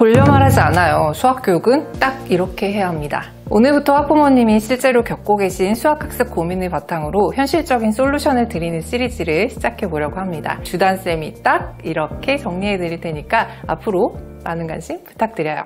돌려 말하지 않아요. 수학교육은 딱 이렇게 해야 합니다. 오늘부터 학부모님이 실제로 겪고 계신 수학학습 고민을 바탕으로 현실적인 솔루션을 드리는 시리즈를 시작해 보려고 합니다. 주단쌤이 딱 이렇게 정리해 드릴 테니까 앞으로 많은 관심 부탁드려요.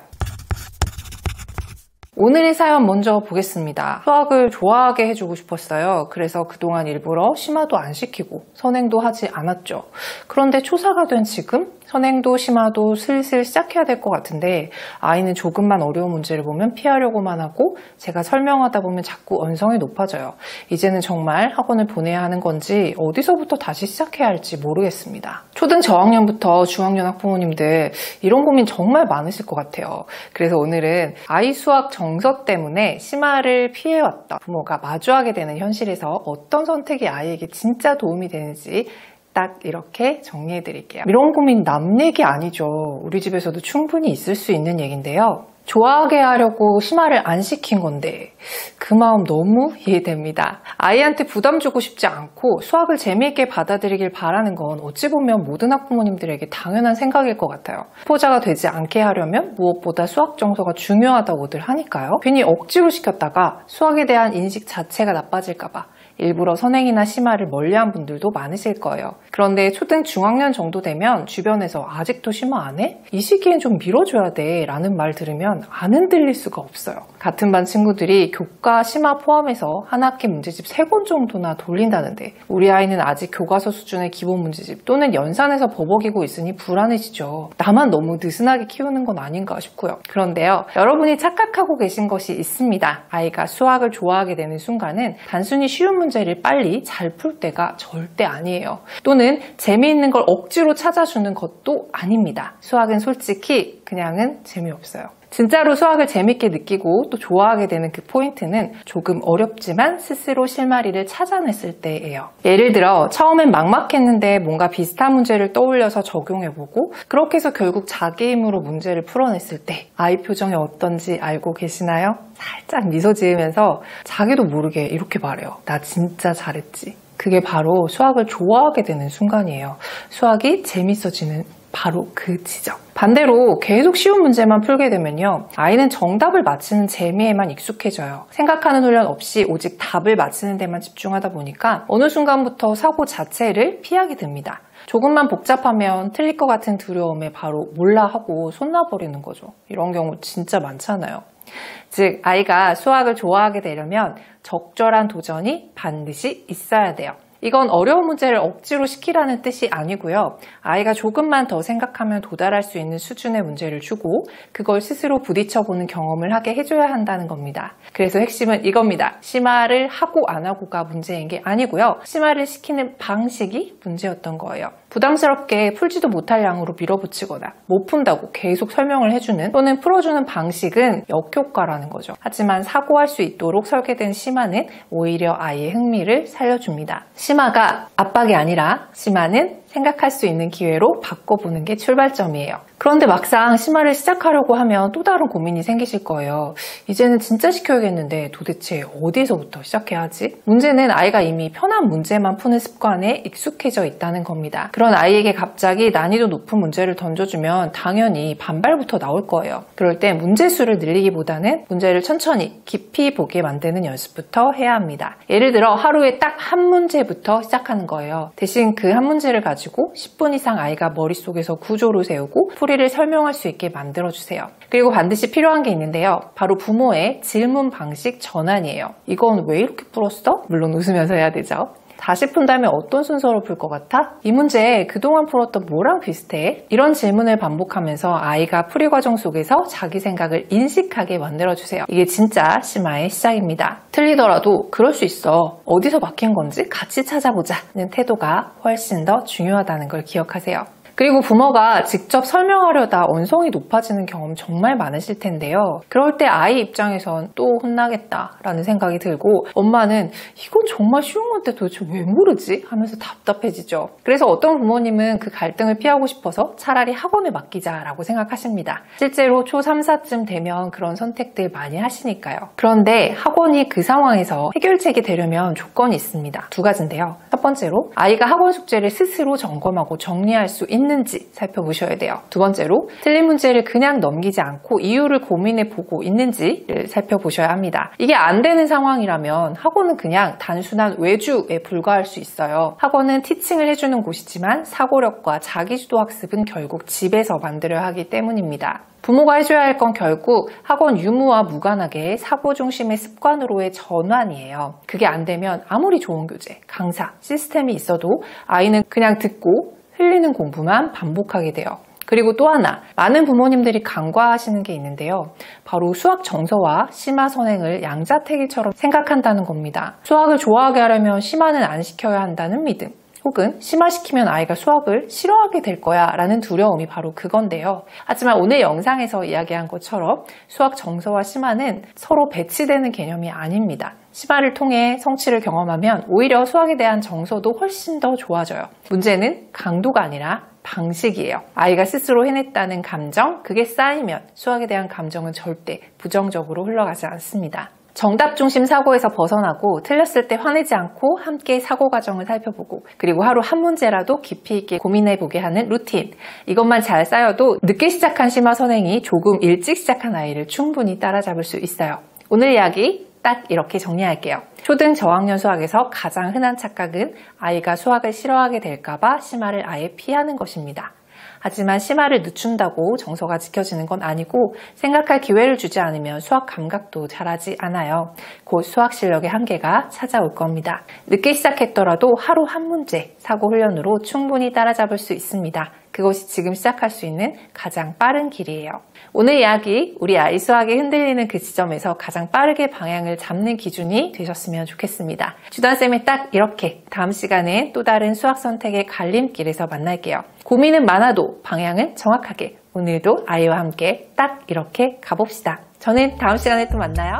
오늘의 사연 먼저 보겠습니다. 수학을 좋아하게 해주고 싶었어요. 그래서 그동안 일부러 심화도 안 시키고 선행도 하지 않았죠. 그런데 초사가 된 지금 선행도 심화도 슬슬 시작해야 될 것 같은데 아이는 조금만 어려운 문제를 보면 피하려고만 하고 제가 설명하다 보면 자꾸 언성이 높아져요. 이제는 정말 학원을 보내야 하는 건지 어디서부터 다시 시작해야 할지 모르겠습니다. 초등 저학년부터 중학년 학부모님들 이런 고민 정말 많으실 것 같아요. 그래서 오늘은 아이 수학 정서 때문에 심화를 피해왔던 부모가 마주하게 되는 현실에서 어떤 선택이 아이에게 진짜 도움이 되는지 딱 이렇게 정리해 드릴게요. 이런 고민 남 얘기 아니죠. 우리 집에서도 충분히 있을 수 있는 얘기인데요. 좋아하게 하려고 심화를 안 시킨 건데 그 마음 너무 이해됩니다. 아이한테 부담 주고 싶지 않고 수학을 재미있게 받아들이길 바라는 건 어찌 보면 모든 학부모님들에게 당연한 생각일 것 같아요. 후보자가 되지 않게 하려면 무엇보다 수학 정서가 중요하다고들 하니까요. 괜히 억지로 시켰다가 수학에 대한 인식 자체가 나빠질까 봐 일부러 선행이나 심화를 멀리한 분들도 많으실 거예요. 그런데 초등 중학년 정도 되면 주변에서 아직도 심화 안 해? 이 시기엔 좀 미뤄줘야 돼 라는 말 들으면 안 흔들릴 수가 없어요. 같은 반 친구들이 교과 심화 포함해서 한 학기 문제집 3권 정도나 돌린다는데 우리 아이는 아직 교과서 수준의 기본 문제집 또는 연산에서 버벅이고 있으니 불안해지죠. 나만 너무 느슨하게 키우는 건 아닌가 싶고요. 그런데요, 여러분이 착각하고 계신 것이 있습니다. 아이가 수학을 좋아하게 되는 순간은 단순히 쉬운 문제를 빨리 잘 풀 때가 절대 아니에요. 또는 재미있는 걸 억지로 찾아주는 것도 아닙니다. 수학은 솔직히 그냥은 재미없어요. 진짜로 수학을 재밌게 느끼고 또 좋아하게 되는 그 포인트는 조금 어렵지만 스스로 실마리를 찾아냈을 때예요. 예를 들어 처음엔 막막했는데 뭔가 비슷한 문제를 떠올려서 적용해보고 그렇게 해서 결국 자기 힘으로 문제를 풀어냈을 때 아이 표정이 어떤지 알고 계시나요? 살짝 미소 지으면서 자기도 모르게 이렇게 말해요. 나 진짜 잘했지. 그게 바로 수학을 좋아하게 되는 순간이에요. 수학이 재밌어지는 바로 그 지점. 반대로 계속 쉬운 문제만 풀게 되면요, 아이는 정답을 맞히는 재미에만 익숙해져요. 생각하는 훈련 없이 오직 답을 맞히는 데만 집중하다 보니까 어느 순간부터 사고 자체를 피하게 됩니다. 조금만 복잡하면 틀릴 것 같은 두려움에 바로 몰라 하고 손 놔버리는 거죠. 이런 경우 진짜 많잖아요. 즉, 아이가 수학을 좋아하게 되려면 적절한 도전이 반드시 있어야 돼요. 이건 어려운 문제를 억지로 시키라는 뜻이 아니고요. 아이가 조금만 더 생각하면 도달할 수 있는 수준의 문제를 주고 그걸 스스로 부딪혀보는 경험을 하게 해줘야 한다는 겁니다. 그래서 핵심은 이겁니다. 심화를 하고 안 하고가 문제인 게 아니고요. 심화를 시키는 방식이 문제였던 거예요. 부담스럽게 풀지도 못할 양으로 밀어붙이거나 못 푼다고 계속 설명을 해주는 또는 풀어주는 방식은 역효과라는 거죠. 하지만 사고할 수 있도록 설계된 심화는 오히려 아이의 흥미를 살려줍니다. 심화가 압박이 아니라 심화는 생각할 수 있는 기회로 바꿔보는 게 출발점이에요. 그런데 막상 심화를 시작하려고 하면 또 다른 고민이 생기실 거예요. 이제는 진짜 시켜야겠는데 도대체 어디에서부터 시작해야 하지? 문제는 아이가 이미 편한 문제만 푸는 습관에 익숙해져 있다는 겁니다. 그런 아이에게 갑자기 난이도 높은 문제를 던져주면 당연히 반발부터 나올 거예요. 그럴 때 문제수를 늘리기보다는 문제를 천천히 깊이 보게 만드는 연습부터 해야 합니다. 예를 들어 하루에 딱 한 문제부터 시작하는 거예요. 대신 그 한 문제를 가지고 10분 이상 아이가 머릿속에서 구조를 세우고 풀이를 설명할 수 있게 만들어주세요. 그리고 반드시 필요한 게 있는데요. 바로 부모의 질문 방식 전환이에요. 이건 왜 이렇게 풀었어? 물론 웃으면서 해야 되죠. 다시 푼다면 어떤 순서로 풀 것 같아? 이 문제 그동안 풀었던 뭐랑 비슷해? 이런 질문을 반복하면서 아이가 풀이 과정 속에서 자기 생각을 인식하게 만들어주세요. 이게 진짜 심화의 시작입니다. 틀리더라도 그럴 수 있어. 어디서 막힌 건지 같이 찾아보자는 태도가 훨씬 더 중요하다는 걸 기억하세요. 그리고 부모가 직접 설명하려다 언성이 높아지는 경험 정말 많으실 텐데요. 그럴 때 아이 입장에선 또 혼나겠다라는 생각이 들고 엄마는 이건 정말 쉬운 건데 도대체 왜 모르지? 하면서 답답해지죠. 그래서 어떤 부모님은 그 갈등을 피하고 싶어서 차라리 학원에 맡기자라고 생각하십니다. 실제로 초3, 4쯤 되면 그런 선택들 많이 하시니까요. 그런데 학원이 그 상황에서 해결책이 되려면 조건이 있습니다. 두 가지인데요. 첫 번째로 아이가 학원 숙제를 스스로 점검하고 정리할 수 있는 있는지 살펴보셔야 돼요. 두 번째로 틀린 문제를 그냥 넘기지 않고 이유를 고민해 보고 있는지를 살펴보셔야 합니다. 이게 안 되는 상황이라면 학원은 그냥 단순한 외주에 불과할 수 있어요. 학원은 티칭을 해주는 곳이지만 사고력과 자기주도 학습은 결국 집에서 만들어야 하기 때문입니다. 부모가 해줘야 할 건 결국 학원 유무와 무관하게 사고 중심의 습관으로의 전환이에요. 그게 안 되면 아무리 좋은 교재, 강사, 시스템이 있어도 아이는 그냥 듣고 흘리는 공부만 반복하게 돼요. 그리고 또 하나, 많은 부모님들이 간과하시는 게 있는데요. 바로 수학 정서와 심화 선행을 양자택일처럼 생각한다는 겁니다. 수학을 좋아하게 하려면 심화는 안 시켜야 한다는 믿음. 혹은 심화시키면 아이가 수학을 싫어하게 될 거야 라는 두려움이 바로 그건데요. 하지만 오늘 영상에서 이야기한 것처럼 수학 정서와 심화는 서로 배치되는 개념이 아닙니다. 심화를 통해 성취를 경험하면 오히려 수학에 대한 정서도 훨씬 더 좋아져요. 문제는 강도가 아니라 방식이에요. 아이가 스스로 해냈다는 감정, 그게 쌓이면 수학에 대한 감정은 절대 부정적으로 흘러가지 않습니다. 정답 중심 사고에서 벗어나고 틀렸을 때 화내지 않고 함께 사고 과정을 살펴보고 그리고 하루 한 문제라도 깊이 있게 고민해보게 하는 루틴. 이것만 잘 쌓여도 늦게 시작한 심화 선행이 조금 일찍 시작한 아이를 충분히 따라잡을 수 있어요. 오늘 이야기 딱 이렇게 정리할게요. 초등 저학년 수학에서 가장 흔한 착각은 아이가 수학을 싫어하게 될까봐 심화를 아예 피하는 것입니다. 하지만 심화를 늦춘다고 정서가 지켜지는 건 아니고 생각할 기회를 주지 않으면 수학 감각도 자라지 않아요. 곧 수학 실력의 한계가 찾아올 겁니다. 늦게 시작했더라도 하루 한 문제 사고 훈련으로 충분히 따라잡을 수 있습니다. 그것이 지금 시작할 수 있는 가장 빠른 길이에요. 오늘 이야기 우리 아이 수학이 흔들리는 그 지점에서 가장 빠르게 방향을 잡는 기준이 되셨으면 좋겠습니다. 주단쌤이 딱 이렇게 다음 시간엔 또 다른 수학 선택의 갈림길에서 만날게요. 고민은 많아도 방향은 정확하게 오늘도 아이와 함께 딱 이렇게 가봅시다. 저는 다음 시간에 또 만나요.